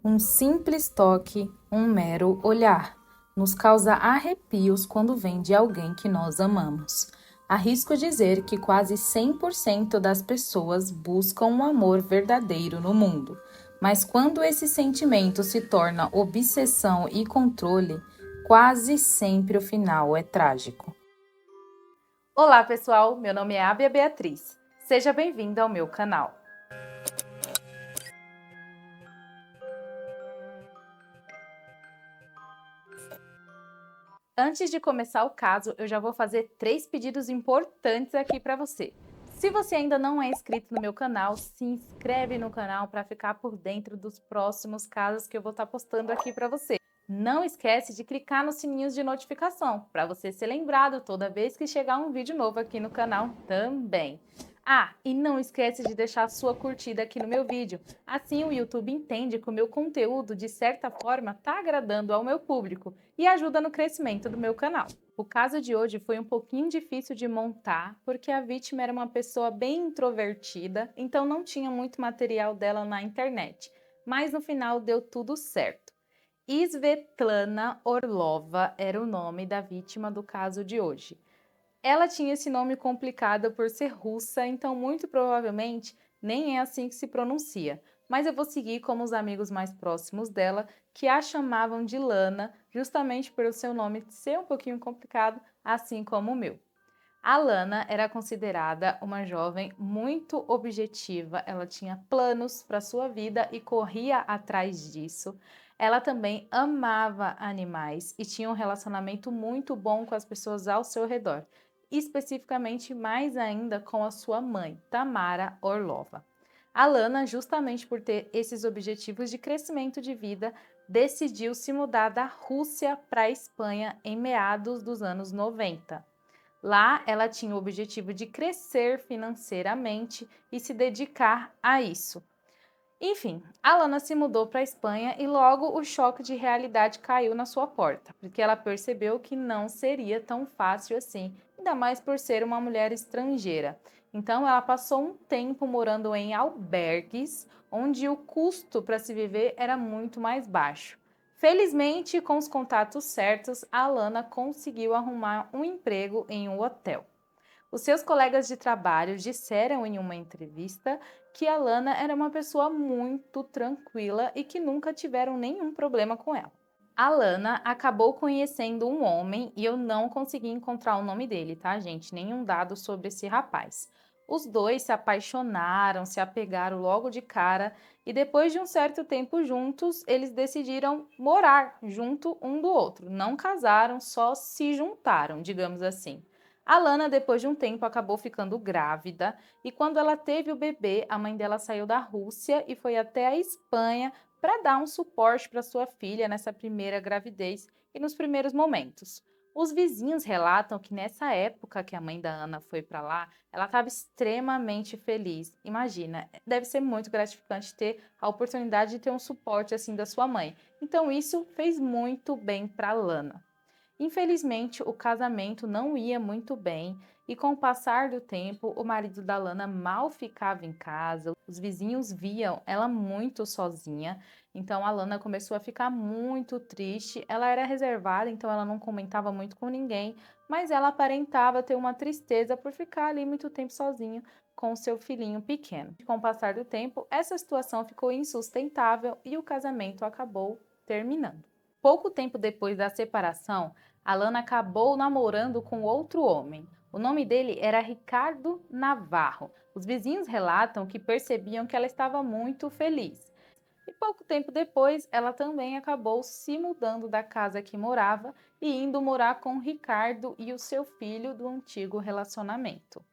Um simples toque, um mero olhar, nos causa arrepios quando vem de alguém que nós amamos. Arrisco dizer que quase 100% das pessoas buscam um amor verdadeiro no mundo, mas quando esse sentimento se torna obsessão e controle, quase sempre o final é trágico. Olá pessoal, meu nome é Ábia Beatriz. Seja bem-vinda ao meu canal. Antes de começar o caso, eu já vou fazer 3 pedidos importantes aqui para você. Se você ainda não é inscrito no meu canal, se inscreve no canal para ficar por dentro dos próximos casos que eu vou estar postando aqui para você. Não esquece de clicar nos sininhos de notificação para você ser lembrado toda vez que chegar um vídeo novo aqui no canal também. E não esquece de deixar a sua curtida aqui no meu vídeo. Assim o YouTube entende que o meu conteúdo, de certa forma, está agradando ao meu público e ajuda no crescimento do meu canal. O caso de hoje foi um pouquinho difícil de montar, porque a vítima era uma pessoa bem introvertida, então não tinha muito material dela na internet. Mas no final deu tudo certo. Svetlana Orlova era o nome da vítima do caso de hoje. Ela tinha esse nome complicado por ser russa, então muito provavelmente nem é assim que se pronuncia. Mas eu vou seguir como os amigos mais próximos dela, que a chamavam de Lana, justamente pelo seu nome ser um pouquinho complicado, assim como o meu. A Lana era considerada uma jovem muito objetiva, ela tinha planos para sua vida e corria atrás disso. Ela também amava animais e tinha um relacionamento muito bom com as pessoas ao seu redor, especificamente mais ainda com a sua mãe, Tamara Orlova. A Lana, justamente por ter esses objetivos de crescimento de vida, decidiu se mudar da Rússia para a Espanha em meados dos anos 90. Lá, ela tinha o objetivo de crescer financeiramente e se dedicar a isso. Enfim, a Lana se mudou para a Espanha e logo o choque de realidade caiu na sua porta, porque ela percebeu que não seria tão fácil assim, ainda mais por ser uma mulher estrangeira. Então, ela passou um tempo morando em albergues, onde o custo para se viver era muito mais baixo. Felizmente, com os contatos certos, a Lana conseguiu arrumar um emprego em um hotel. Os seus colegas de trabalho disseram em uma entrevista que a Lana era uma pessoa muito tranquila e que nunca tiveram nenhum problema com ela. A Lana acabou conhecendo um homem e eu não consegui encontrar o nome dele, tá, gente? Nenhum dado sobre esse rapaz. Os dois se apaixonaram, se apegaram logo de cara e depois de um certo tempo juntos, eles decidiram morar junto um do outro. Não casaram, só se juntaram, digamos assim. A Lana, depois de um tempo, acabou ficando grávida e quando ela teve o bebê, a mãe dela saiu da Rússia e foi até a Espanha para dar um suporte para sua filha nessa primeira gravidez e nos primeiros momentos. Os vizinhos relatam que nessa época que a mãe da Ana foi para lá, ela estava extremamente feliz. Imagina, deve ser muito gratificante ter a oportunidade de ter um suporte assim da sua mãe. Então isso fez muito bem para Lana. Infelizmente, o casamento não ia muito bem e com o passar do tempo, o marido da Lana mal ficava em casa, os vizinhos viam ela muito sozinha, então a Lana começou a ficar muito triste. Ela era reservada, então ela não comentava muito com ninguém, mas ela aparentava ter uma tristeza por ficar ali muito tempo sozinha com seu filhinho pequeno. Com o passar do tempo, essa situação ficou insustentável e o casamento acabou terminando. Pouco tempo depois da separação, a Lana acabou namorando com outro homem. O nome dele era Ricardo Navarro. Os vizinhos relatam que percebiam que ela estava muito feliz. E pouco tempo depois, ela também acabou se mudando da casa que morava e indo morar com Ricardo e o seu filho do antigo relacionamento.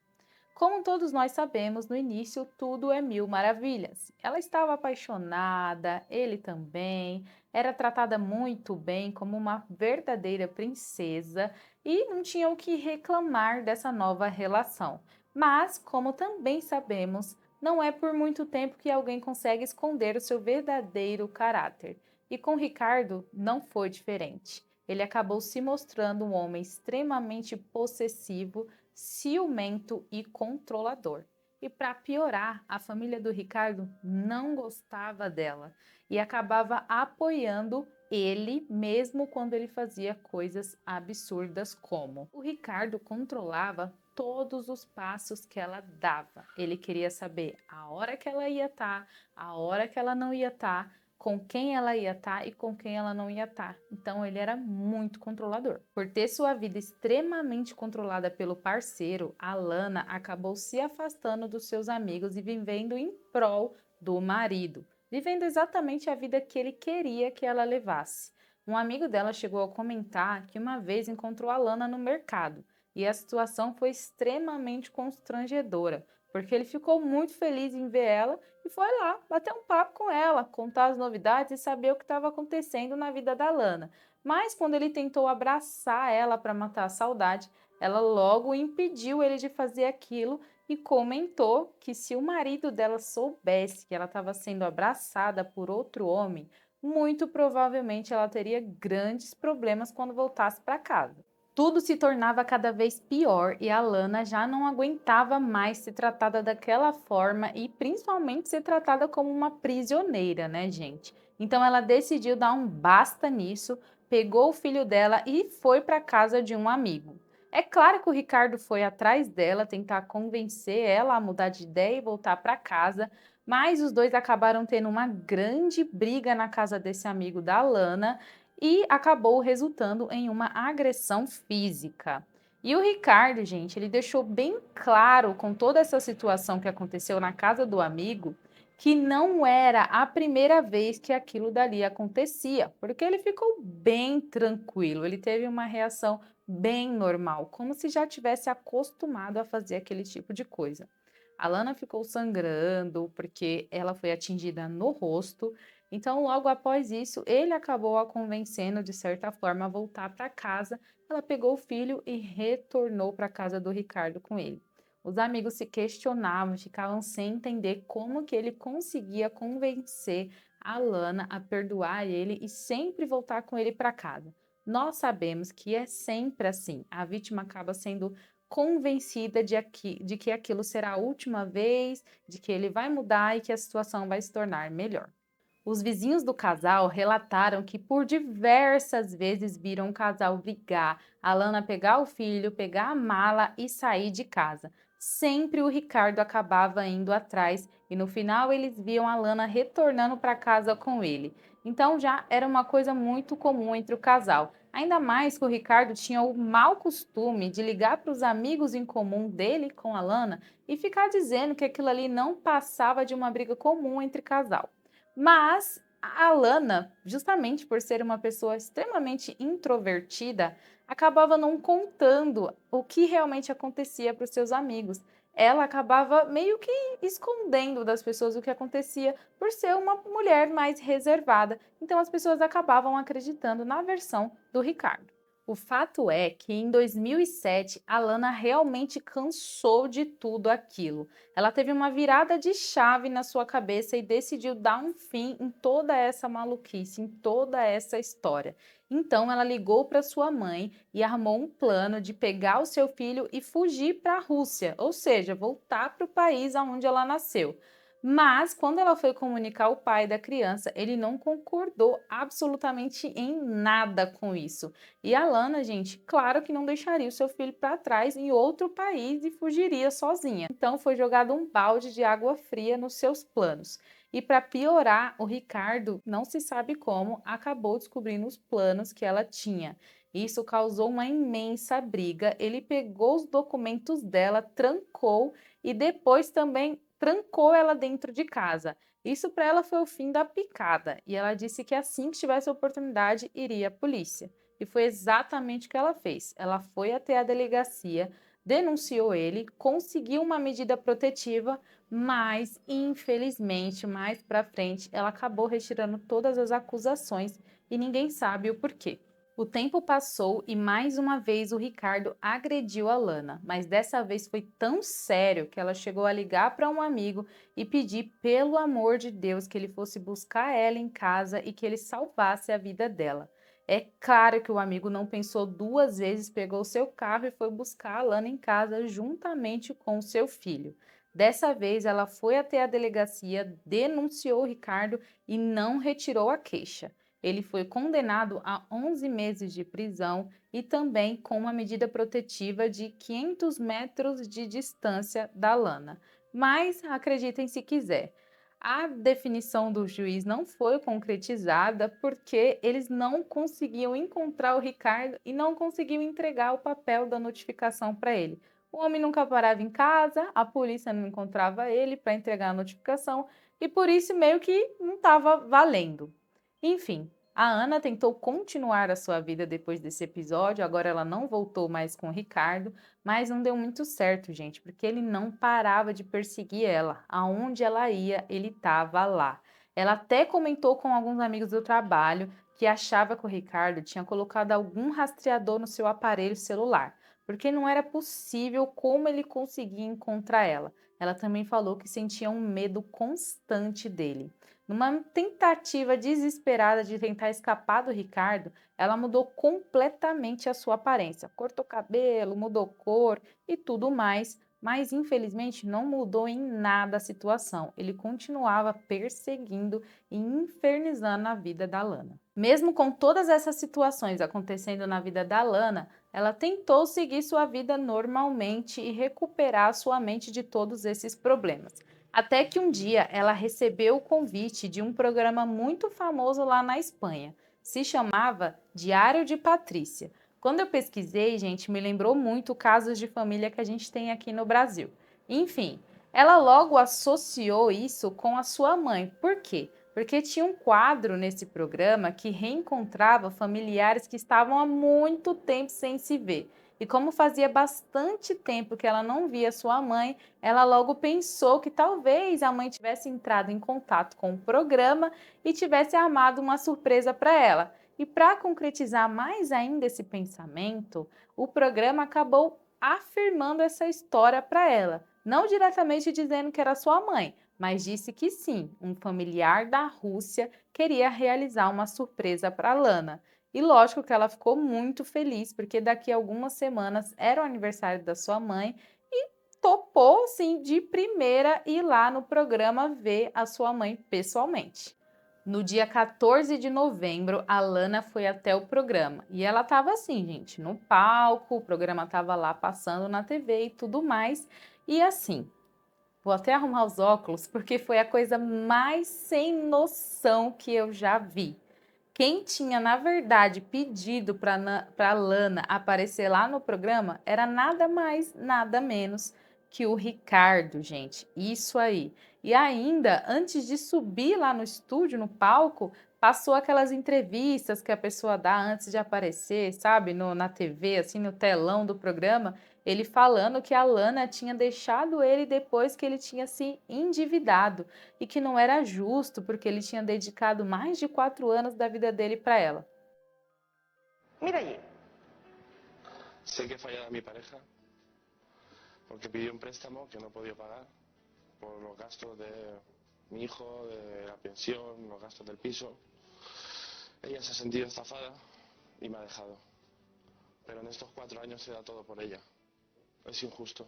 Como todos nós sabemos, no início tudo é mil maravilhas. Ela estava apaixonada, ele também, era tratada muito bem como uma verdadeira princesa e não tinha o que reclamar dessa nova relação. Mas, como também sabemos, não é por muito tempo que alguém consegue esconder o seu verdadeiro caráter. E com Ricardo não foi diferente. Ele acabou se mostrando um homem extremamente possessivo, ciumento e controlador. E para piorar, a família do Ricardo não gostava dela e acabava apoiando ele mesmo quando ele fazia coisas absurdas como o Ricardo controlava todos os passos que ela dava. Ele queria saber a hora que ela ia estar, a hora que ela não ia estar, com quem ela ia estar e com quem ela não ia estar. Então ele era muito controlador. Por ter sua vida extremamente controlada pelo parceiro, a Lana acabou se afastando dos seus amigos e vivendo em prol do marido, vivendo exatamente a vida que ele queria que ela levasse. Um amigo dela chegou a comentar que uma vez encontrou a Lana no mercado e a situação foi extremamente constrangedora, porque ele ficou muito feliz em ver ela e foi lá bater um papo com ela, contar as novidades e saber o que estava acontecendo na vida da Lana. Mas quando ele tentou abraçar ela para matar a saudade, ela logo impediu ele de fazer aquilo e comentou que se o marido dela soubesse que ela estava sendo abraçada por outro homem, muito provavelmente ela teria grandes problemas quando voltasse para casa. Tudo se tornava cada vez pior e a Lana já não aguentava mais ser tratada daquela forma e principalmente ser tratada como uma prisioneira, né, gente? Então ela decidiu dar um basta nisso, pegou o filho dela e foi para casa de um amigo. É claro que o Ricardo foi atrás dela, tentar convencer ela a mudar de ideia e voltar para casa, mas os dois acabaram tendo uma grande briga na casa desse amigo da Lana e acabou resultando em uma agressão física. E o Ricardo, gente, ele deixou bem claro com toda essa situação que aconteceu na casa do amigo que não era a primeira vez que aquilo dali acontecia, porque ele ficou bem tranquilo, ele teve uma reação bem normal, como se já tivesse acostumado a fazer aquele tipo de coisa. A Lana ficou sangrando porque ela foi atingida no rosto. Então, logo após isso, ele acabou a convencendo, de certa forma, a voltar para casa. Ela pegou o filho e retornou para a casa do Ricardo com ele. Os amigos se questionavam, ficavam sem entender como que ele conseguia convencer a Lana a perdoar ele e sempre voltar com ele para casa. Nós sabemos que é sempre assim. A vítima acaba sendo convencida de que aquilo será a última vez, de que ele vai mudar e que a situação vai se tornar melhor. Os vizinhos do casal relataram que por diversas vezes viram o casal brigar, a Lana pegar o filho, pegar a mala e sair de casa. Sempre o Ricardo acabava indo atrás e no final eles viam a Lana retornando para casa com ele. Então já era uma coisa muito comum entre o casal. Ainda mais que o Ricardo tinha o mau costume de ligar para os amigos em comum dele com a Lana e ficar dizendo que aquilo ali não passava de uma briga comum entre casal. Mas a Lana, justamente por ser uma pessoa extremamente introvertida, acabava não contando o que realmente acontecia para os seus amigos. Ela acabava meio que escondendo das pessoas o que acontecia por ser uma mulher mais reservada. Então as pessoas acabavam acreditando na versão do Ricardo. O fato é que em 2007 a Lana realmente cansou de tudo aquilo. Ela teve uma virada de chave na sua cabeça e decidiu dar um fim em toda essa maluquice, em toda essa história. Então ela ligou para sua mãe e armou um plano de pegar o seu filho e fugir para a Rússia, ou seja, voltar para o país onde ela nasceu. Mas, quando ela foi comunicar ao pai da criança, ele não concordou absolutamente em nada com isso. E a Lana, gente, claro que não deixaria o seu filho para trás em outro país e fugiria sozinha. Então, foi jogado um balde de água fria nos seus planos. E para piorar, o Ricardo, não se sabe como, acabou descobrindo os planos que ela tinha. Isso causou uma imensa briga. Ele pegou os documentos dela, trancou e depois também trancou ela dentro de casa. Isso para ela foi o fim da picada e ela disse que assim que tivesse oportunidade iria à polícia. E foi exatamente o que ela fez. Ela foi até a delegacia, denunciou ele, conseguiu uma medida protetiva, mas infelizmente mais para frente ela acabou retirando todas as acusações e ninguém sabe o porquê. O tempo passou e mais uma vez o Ricardo agrediu a Lana, mas dessa vez foi tão sério que ela chegou a ligar para um amigo e pedir pelo amor de Deus que ele fosse buscar ela em casa e que ele salvasse a vida dela. É claro que o amigo não pensou duas vezes, pegou seu carro e foi buscar a Lana em casa juntamente com o seu filho. Dessa vez, ela foi até a delegacia, denunciou o Ricardo e não retirou a queixa. Ele foi condenado a 11 meses de prisão e também com uma medida protetiva de 500 metros de distância da Lana. Mas, acreditem se quiser, a definição do juiz não foi concretizada porque eles não conseguiam encontrar o Ricardo e não conseguiam entregar o papel da notificação para ele. O homem nunca parava em casa, a polícia não encontrava ele para entregar a notificação e por isso meio que não estava valendo. Enfim, a Ana tentou continuar a sua vida depois desse episódio, agora ela não voltou mais com o Ricardo, mas não deu muito certo, gente, porque ele não parava de perseguir ela. Aonde ela ia, ele estava lá. Ela até comentou com alguns amigos do trabalho que achava que o Ricardo tinha colocado algum rastreador no seu aparelho celular, porque não era possível como ele conseguia encontrar ela. Ela também falou que sentia um medo constante dele. Numa tentativa desesperada de tentar escapar do Ricardo, ela mudou completamente a sua aparência. Cortou cabelo, mudou cor e tudo mais, mas infelizmente não mudou em nada a situação. Ele continuava perseguindo e infernizando a vida da Lana. Mesmo com todas essas situações acontecendo na vida da Lana, ela tentou seguir sua vida normalmente e recuperar sua mente de todos esses problemas. Até que um dia ela recebeu o convite de um programa muito famoso lá na Espanha. Se chamava Diário de Patrícia. Quando eu pesquisei, gente, me lembrou muito casos de família que a gente tem aqui no Brasil. Enfim, ela logo associou isso com a sua mãe. Por quê? Porque tinha um quadro nesse programa que reencontrava familiares que estavam há muito tempo sem se ver. E como fazia bastante tempo que ela não via sua mãe, ela logo pensou que talvez a mãe tivesse entrado em contato com o programa e tivesse armado uma surpresa para ela. E para concretizar mais ainda esse pensamento, o programa acabou afirmando essa história para ela. Não diretamente dizendo que era sua mãe, mas disse que sim, um familiar da Rússia queria realizar uma surpresa para Lana. E lógico que ela ficou muito feliz, porque daqui a algumas semanas era o aniversário da sua mãe e topou, sim, de primeira ir lá no programa ver a sua mãe pessoalmente. No dia 14 de novembro, a Lana foi até o programa e ela estava assim, gente, no palco, o programa estava lá passando na TV e tudo mais. E assim, vou até arrumar os óculos porque foi a coisa mais sem noção que eu já vi. Quem tinha, na verdade, pedido para Lana aparecer lá no programa era nada mais, nada menos que o Ricardo, gente. Isso aí. E ainda, antes de subir lá no estúdio, no palco, passou aquelas entrevistas que a pessoa dá antes de aparecer, sabe, na TV, assim, no telão do programa, ele falando que a Lana tinha deixado ele depois que ele tinha se endividado e que não era justo porque ele tinha dedicado mais de 4 anos da vida dele para ela. Mira allí. Sé que he fallado a mi pareja porque pidió un préstamo que no he podido pagar por los gastos de mi hijo, de la pensión, los gastos del piso. Ella se ha sentido estafada y me ha dejado. Pero en estos 4 años se da todo por ella. Es injusto.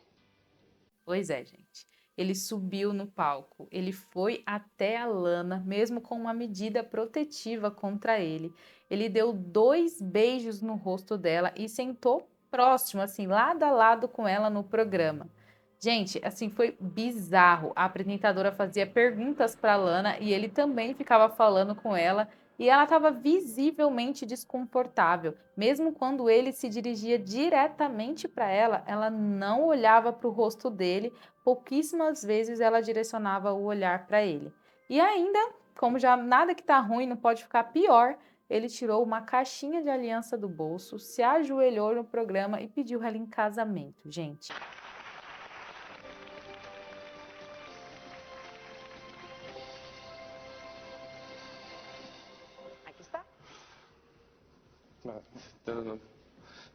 Pois é, gente. Ele subiu no palco, ele foi até a Lana, mesmo com uma medida protetiva contra ele. Ele deu 2 beijos no rosto dela e sentou próximo, assim, lado a lado com ela no programa. Gente, assim, foi bizarro. A apresentadora fazia perguntas para Lana e ele também ficava falando com ela e ela estava visivelmente desconfortável. Mesmo quando ele se dirigia diretamente para ela, ela não olhava para o rosto dele, pouquíssimas vezes ela direcionava o olhar para ele. E ainda, como já nada que tá ruim não pode ficar pior, ele tirou uma caixinha de aliança do bolso, se ajoelhou no programa e pediu ela em casamento, gente. Aquí está.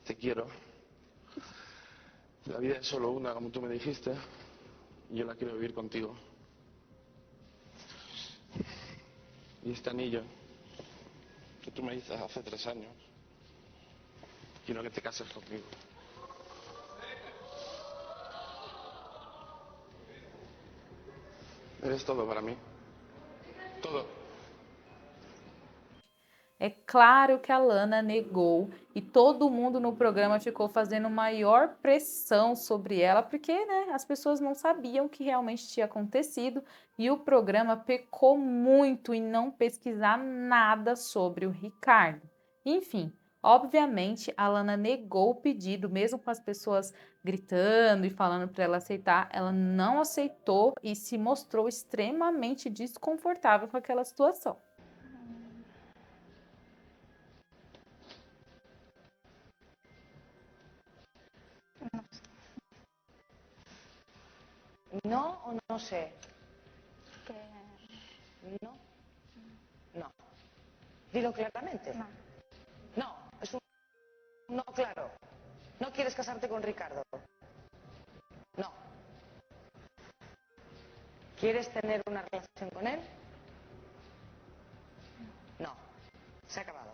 Te quiero. La vida es solo una, como tú me dijiste, y yo la quiero vivir contigo. Y este anillo que tú me dices hace 3 años, quiero que te cases conmigo. Eres todo para mí. Todo. É claro que a Lana negou e todo mundo no programa ficou fazendo maior pressão sobre ela, porque, né, as pessoas não sabiam o que realmente tinha acontecido e o programa pecou muito em não pesquisar nada sobre o Ricardo. Enfim, obviamente a Lana negou o pedido, mesmo com as pessoas gritando e falando para ela aceitar, ela não aceitou e se mostrou extremamente desconfortável com aquela situação. ¿No o no sé? Que No. No. Dilo claramente. no, No, es un no claro. ¿No quieres casarte con Ricardo? No. ¿Quieres tener una relación con él? No. Se ha acabado.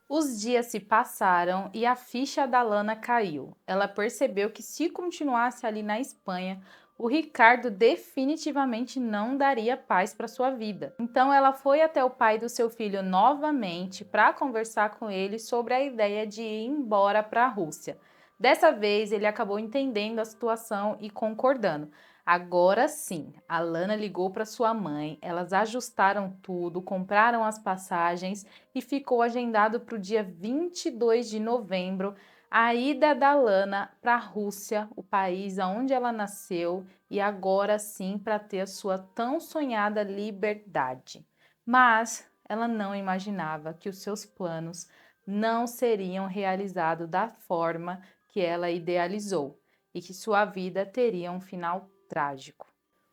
Os dias se passaram e a ficha da Lana caiu. Ela percebeu que se continuasse ali na Espanha, o Ricardo definitivamente não daria paz para sua vida. Então ela foi até o pai do seu filho novamente para conversar com ele sobre a ideia de ir embora para a Rússia. Dessa vez ele acabou entendendo a situação e concordando. Agora sim, a Lana ligou para sua mãe, elas ajustaram tudo, compraram as passagens e ficou agendado para o dia 22 de novembro a ida da Lana para a Rússia, o país onde ela nasceu, e agora sim para ter a sua tão sonhada liberdade. Mas ela não imaginava que os seus planos não seriam realizados da forma que ela idealizou e que sua vida teria um final trágico.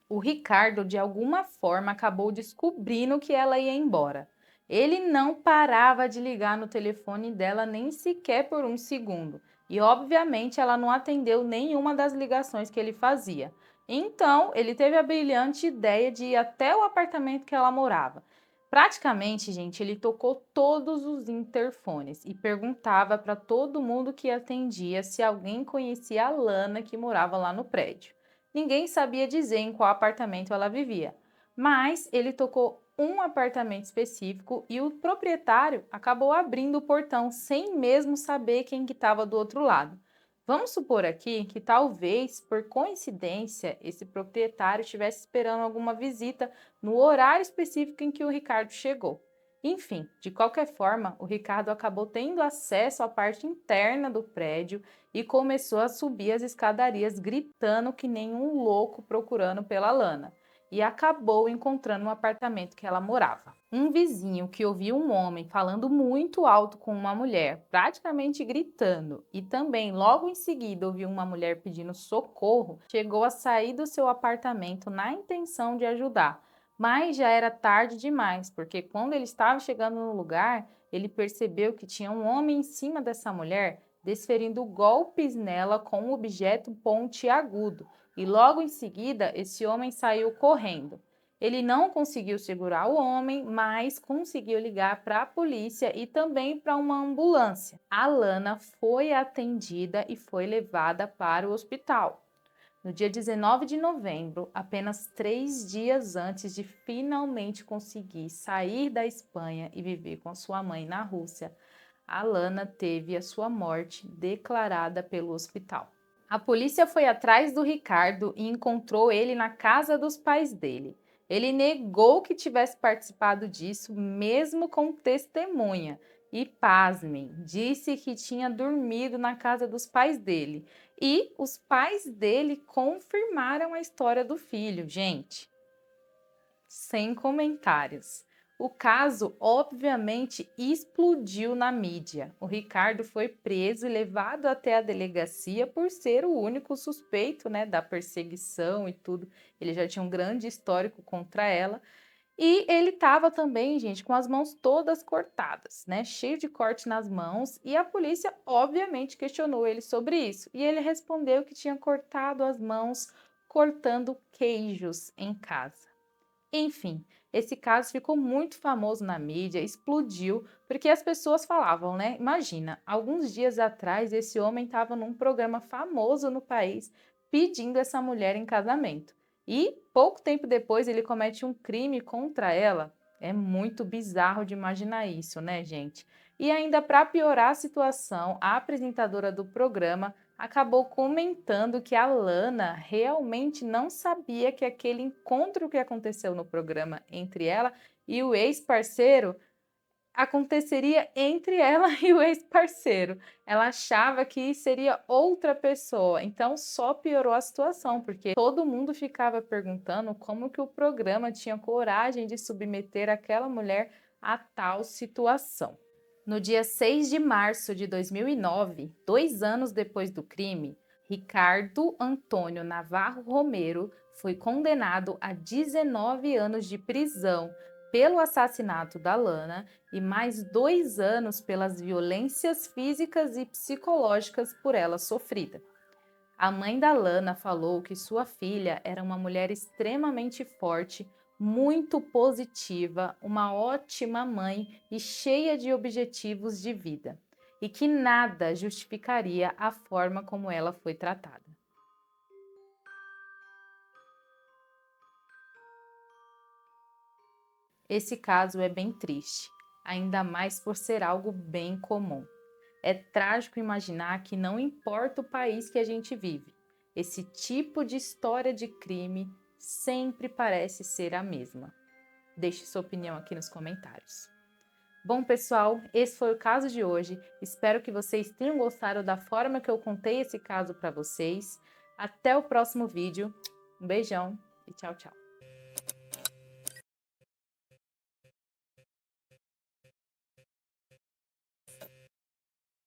O Ricardo, de alguma forma, acabou descobrindo que ela ia embora. Ele não parava de ligar no telefone dela nem sequer por um segundo. E, obviamente, ela não atendeu nenhuma das ligações que ele fazia. Então, ele teve a brilhante ideia de ir até o apartamento que ela morava. Praticamente, gente, ele tocou todos os interfones e perguntava para todo mundo que atendia se alguém conhecia a Lana que morava lá no prédio. Ninguém sabia dizer em qual apartamento ela vivia, mas ele tocou um apartamento específico e o proprietário acabou abrindo o portão sem mesmo saber quem que estava do outro lado. Vamos supor aqui que talvez, por coincidência, esse proprietário estivesse esperando alguma visita no horário específico em que o Ricardo chegou. Enfim, de qualquer forma, o Ricardo acabou tendo acesso à parte interna do prédio e começou a subir as escadarias gritando que nem um louco procurando pela Lana. E acabou encontrando no apartamento que ela morava. Um vizinho que ouviu um homem falando muito alto com uma mulher, praticamente gritando, e também logo em seguida ouviu uma mulher pedindo socorro, chegou a sair do seu apartamento na intenção de ajudar. Mas já era tarde demais, porque quando ele estava chegando no lugar, ele percebeu que tinha um homem em cima dessa mulher, desferindo golpes nela com um objeto pontiagudo. E logo em seguida, esse homem saiu correndo. Ele não conseguiu segurar o homem, mas conseguiu ligar para a polícia e também para uma ambulância. A Lana foi atendida e foi levada para o hospital. No dia 19 de novembro, apenas 3 dias antes de finalmente conseguir sair da Espanha e viver com sua mãe na Rússia, a Lana teve a sua morte declarada pelo hospital. A polícia foi atrás do Ricardo e encontrou ele na casa dos pais dele. Ele negou que tivesse participado disso, mesmo com testemunha. E, pasmem, disse que tinha dormido na casa dos pais dele. E os pais dele confirmaram a história do filho, gente. Sem comentários. O caso, obviamente, explodiu na mídia. O Ricardo foi preso e levado até a delegacia por ser o único suspeito, né, da perseguição e tudo. Ele já tinha um grande histórico contra ela. E ele estava também, gente, com as mãos todas cortadas, né? Cheio de corte nas mãos. E a polícia, obviamente, questionou ele sobre isso. E ele respondeu que tinha cortado as mãos cortando queijos em casa. Enfim, esse caso ficou muito famoso na mídia, explodiu, porque as pessoas falavam, né? Imagina, alguns dias atrás esse homem estava num programa famoso no país pedindo essa mulher em casamento. e pouco tempo depois ele comete um crime contra ela. É muito bizarro de imaginar isso, né, gente? E ainda para piorar a situação, a apresentadora do programa acabou comentando que a Lana realmente não sabia que aquele encontro que aconteceu no programa entre ela e o ex-parceiro aconteceria entre ela e o ex-parceiro. Ela achava que seria outra pessoa, então só piorou a situação, porque todo mundo ficava perguntando como que o programa tinha coragem de submeter aquela mulher a tal situação. No dia 6 de março de 2009, 2 anos depois do crime, Ricardo Antônio Navarro Romero foi condenado a 19 anos de prisão pelo assassinato da Lana e mais 2 anos pelas violências físicas e psicológicas por ela sofrida. A mãe da Lana falou que sua filha era uma mulher extremamente forte, muito positiva, uma ótima mãe e cheia de objetivos de vida, e que nada justificaria a forma como ela foi tratada. Esse caso é bem triste, ainda mais por ser algo bem comum. É trágico imaginar que não importa o país que a gente vive, esse tipo de história de crime sempre parece ser a mesma. Deixe sua opinião aqui nos comentários. Bom, pessoal, esse foi o caso de hoje. Espero que vocês tenham gostado da forma que eu contei esse caso para vocês. Até o próximo vídeo. Um beijão e tchau, tchau.